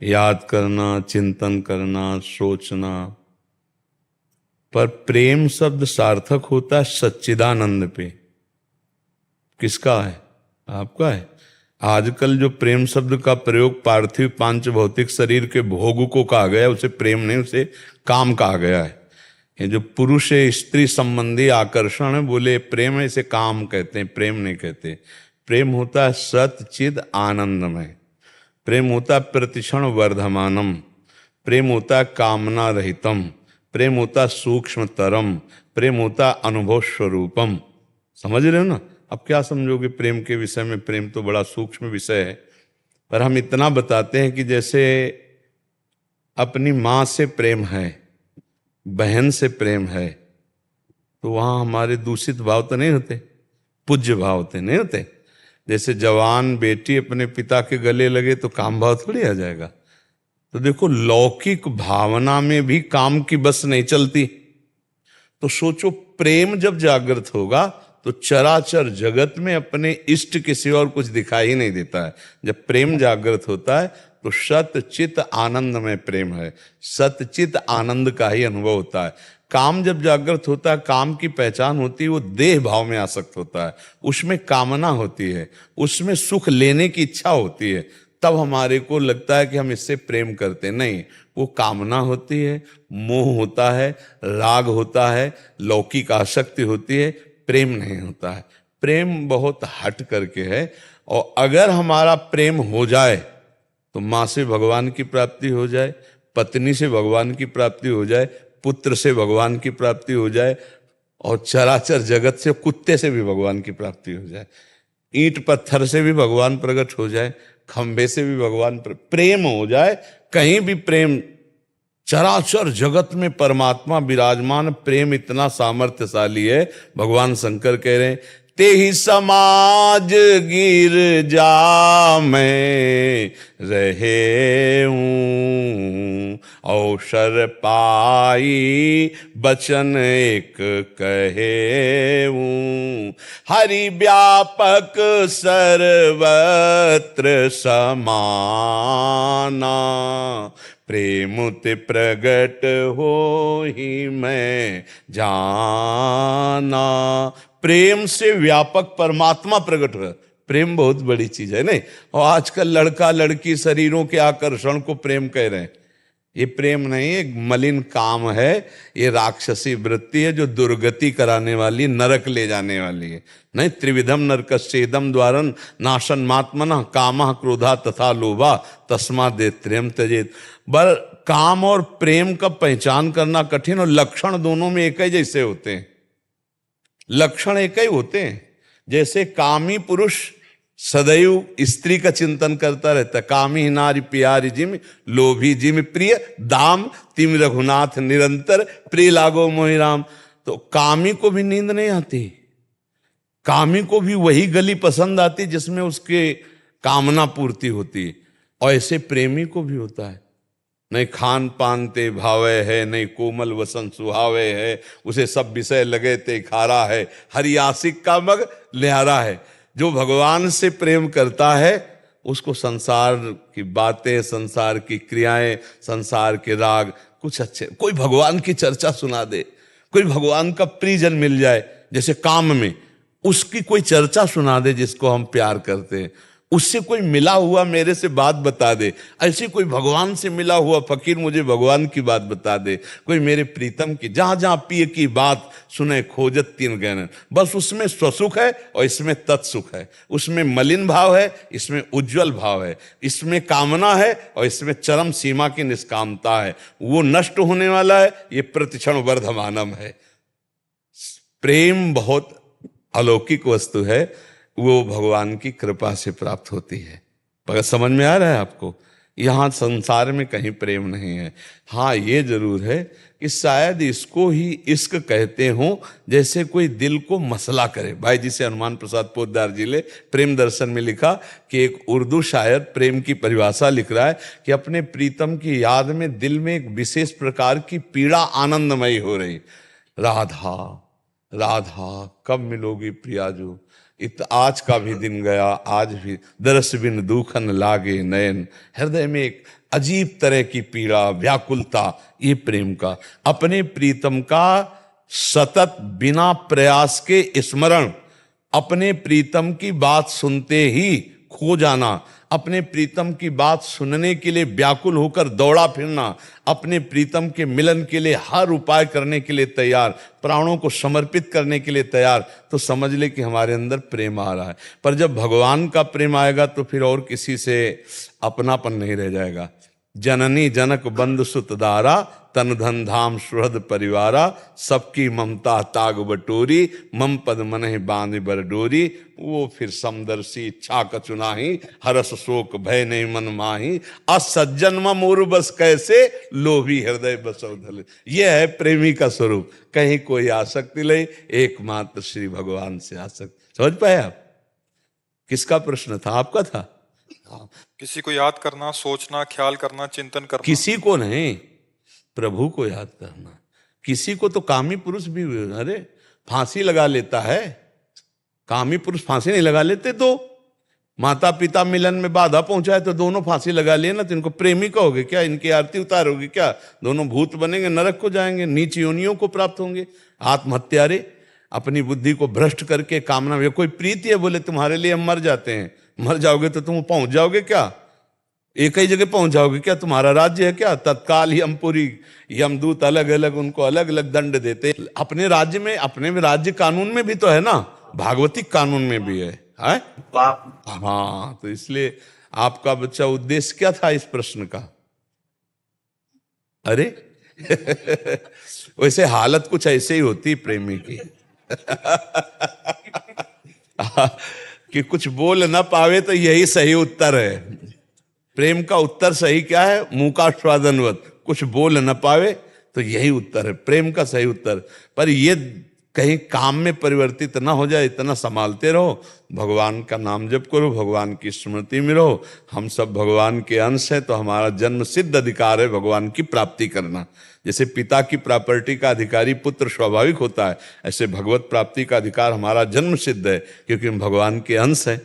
याद करना, चिंतन करना, सोचना। पर प्रेम शब्द सार्थक होता है सच्चिदानंद पे। किसका है? आपका है। आजकल जो प्रेम शब्द का प्रयोग पार्थिव पांच भौतिक शरीर के भोग को कहा गया, उसे प्रेम नहीं, उसे काम कहा गया है। ये जो पुरुष स्त्री संबंधी आकर्षण है, बोले प्रेम है, इसे काम कहते हैं, प्रेम नहीं कहते। प्रेम होता है सत चिद आनंदमय। प्रेम होता है प्रतिक्षण वर्धमानम। प्रेम होता है कामना रहितम। प्रेम होता है सूक्ष्मतरम। प्रेम होता है अनुभव स्वरूपम। समझ रहे हो ना? अब क्या समझोगे प्रेम के विषय में? प्रेम तो बड़ा सूक्ष्म विषय है, पर हम इतना बताते हैं कि जैसे अपनी माँ से प्रेम है, बहन से प्रेम है, तो वहाँ हमारे दूषित भाव तो नहीं होते, पूज्य भाव होते नहीं होते। जैसे जवान बेटी अपने पिता के गले लगे तो काम भाव थोड़ी आ जाएगा। तो देखो, लौकिक भावना में भी काम की बस नहीं चलती। तो सोचो, प्रेम जब जागृत होगा तो चराचर जगत में अपने इष्ट के सिवा और कुछ दिखाई ही नहीं देता है। जब प्रेम जागृत होता है तो सतचित आनंद में प्रेम है, सतचित आनंद का ही अनुभव होता है। काम जब जागृत होता है, काम की पहचान होती है, वो देह भाव में आसक्त होता है, उसमें कामना होती है, उसमें सुख लेने की इच्छा होती है। तब हमारे को लगता है कि हम इससे प्रेम करते नहीं। वो कामना होती है, मोह होता है, राग होता है, लौकिक आसक्ति होती है, प्रेम नहीं होता है। प्रेम बहुत हट करके है। और अगर हमारा प्रेम हो जाए तो माँ से भगवान की प्राप्ति हो जाए, पत्नी से भगवान की प्राप्ति हो जाए, पुत्र से भगवान की प्राप्ति हो जाए, और चराचर जगत से, कुत्ते से भी भगवान की प्राप्ति हो जाए, ईंट पत्थर से भी भगवान प्रकट हो जाए, खंभे से भी भगवान प्रेम हो जाए, कहीं भी प्रेम। चराचर जगत में परमात्मा विराजमान। प्रेम इतना सामर्थ्यशाली है, भगवान शंकर कह रहे हैं, ते ही समाज गिरजा में रहे हूँ, अवसर पाई बचन एक कहे हूँ, हरि व्यापक सर्वत्र समाना, प्रेम ते प्रगट हो ही मैं जाना। प्रेम से व्यापक परमात्मा प्रकट हो। प्रेम बहुत बड़ी चीज है नहीं? और आजकल लड़का लड़की शरीरों के आकर्षण को प्रेम कह रहे हैं। ये प्रेम नहीं, एक मलिन काम है, ये राक्षसी वृत्ति है जो दुर्गति कराने वाली, नरक ले जाने वाली है। नहीं, त्रिविधम नरकस्येदम द्वारन नाशन मात्मना कामः क्रोधा तथा लोभा तस्मा दे त्रेम त्यजेत। पर काम और प्रेम का पहचान करना कठिन, और लक्षण दोनों में एक ही जैसे होते हैं, लक्षण एक ही होते हैं। जैसे कामी पुरुष सदैव स्त्री का चिंतन करता रहता, कामी नारी प्यारी जिम, लोभी जिम प्रिय दाम, तिम रघुनाथ निरंतर, प्रिय लागो मोहि राम। तो कामी को भी नींद नहीं आती, कामी को भी वही गली पसंद आती जिसमें उसके कामना पूर्ति होती, और ऐसे प्रेमी को भी होता है। नहीं खान पान ते भावे है, नहीं कोमल वसन सुहावे है, उसे सब विषय लगे ते खारा है, हरि आशिक का मग लिहारा है। जो भगवान से प्रेम करता है उसको संसार की बातें, संसार की क्रियाएं, संसार के राग कुछ अच्छे, कोई भगवान की चर्चा सुना दे, कोई भगवान का प्रियजन मिल जाए, जैसे काम में उसकी कोई चर्चा सुना दे जिसको हम प्यार करते हैं, उससे कोई मिला हुआ मेरे से बात बता दे, ऐसे कोई भगवान से मिला हुआ फकीर मुझे भगवान की बात बता दे, कोई मेरे प्रीतम की, जहां जहां पिय की बात सुने खोजत तीन गहन। बस उसमें स्वसुख है और इसमें तत्सुख है, उसमें मलिन भाव है, इसमें उज्जवल भाव है, इसमें कामना है और इसमें चरम सीमा की निष्कामता है। वो नष्ट होने वाला है, ये प्रतिक्षण वर्धमानम है। प्रेम बहुत अलौकिक वस्तु है, वो भगवान की कृपा से प्राप्त होती है। अगर समझ में आ रहा है आपको? यहाँ संसार में कहीं प्रेम नहीं है। हाँ, ये जरूर है कि शायद इसको ही इश्क कहते हों, जैसे कोई दिल को मसला करे। भाई जिसे हनुमान प्रसाद पोद्दार जी ने प्रेम दर्शन में लिखा कि एक उर्दू शायर प्रेम की परिभाषा लिख रहा है कि अपने प्रीतम की याद में दिल में एक विशेष प्रकार की पीड़ा आनंदमयी हो रही। राधा राधा कब मिलोगी प्रियाजू, आज का भी दिन गया, आज भी दरस बिन दुखन लागे नयन। हृदय में एक अजीब तरह की पीड़ा, व्याकुलता, ये प्रेम का। अपने प्रीतम का सतत बिना प्रयास के स्मरण, अपने प्रीतम की बात सुनते ही खो जाना, अपने प्रीतम की बात सुनने के लिए व्याकुल होकर दौड़ा फिरना, अपने प्रीतम के मिलन के लिए हर उपाय करने के लिए तैयार, प्राणों को समर्पित करने के लिए तैयार, तो समझ ले कि हमारे अंदर प्रेम आ रहा है। पर जब भगवान का प्रेम आएगा तो फिर और किसी से अपनापन नहीं रह जाएगा। जननी जनक बंधु सुत दारा, तन धन धाम सुहृद परिवारा, सबकी ममता ताग बटोरी, मम पद मनहि बांध बर डोरी। वो फिर समदर्शी इच्छा कचुनाही, हरस शोक भय नहीं मन माही, असज्जन मम उर बस कैसे, लोभी हृदय बसव धले। ये है प्रेमी का स्वरूप। कहीं कोई आसक्ति ले, एकमात्र श्री भगवान से आसक्ति। समझ पाए आप? किसका प्रश्न था? आपका था? किसी को याद करना, सोचना, ख्याल करना, चिंतन करना। किसी को नहीं, प्रभु को याद करना। किसी को तो कामी पुरुष भी, अरे फांसी लगा लेता है, कामी पुरुष फांसी नहीं लगा लेते। तो माता पिता मिलन में बाधा पहुंचाए तो दोनों फांसी लगा लिए ना, तो इनको प्रेमी कहोगे क्या? इनकी आरती उतारोगे क्या? दोनों भूत बनेंगे, नरक को जाएंगे, नीच योनियों को प्राप्त होंगे। आत्महत्यारे, अपनी बुद्धि को भ्रष्ट करके कामना में, कोई प्रीति है बोले तुम्हारे लिए हम मर जाते हैं, मर जाओगे तो तुम पहुंच जाओगे क्या? एक ही जगह पहुंच जाओगे क्या? तुम्हारा राज्य है क्या? तत्काल यमपुरी, यमदूत अलग अलग, उनको अलग अलग दंड देते। अपने राज्य में, अपने में राज्य कानून में भी तो है ना, भागवतिक कानून में भी है। हाँ, तो इसलिए आपका बच्चा उद्देश्य क्या था इस प्रश्न का? अरे वैसे हालत कुछ ऐसे ही होती प्रेमी की कि कुछ बोल ना पावे तो यही सही उत्तर है। प्रेम का उत्तर सही क्या है? मुंह का स्वादनवत, कुछ बोल न पावे तो यही उत्तर है प्रेम का सही उत्तर। पर ये कहीं काम में परिवर्तित ना हो जाए, इतना संभालते रहो। भगवान का नाम जप करो, भगवान की स्मृति में रहो। हम सब भगवान के अंश हैं, तो हमारा जन्म सिद्ध अधिकार है भगवान की प्राप्ति करना। जैसे पिता की प्रॉपर्टी का अधिकारी पुत्र स्वाभाविक होता है, ऐसे भगवत प्राप्ति का अधिकार हमारा जन्म सिद्ध है, क्योंकि हम भगवान के अंश हैं।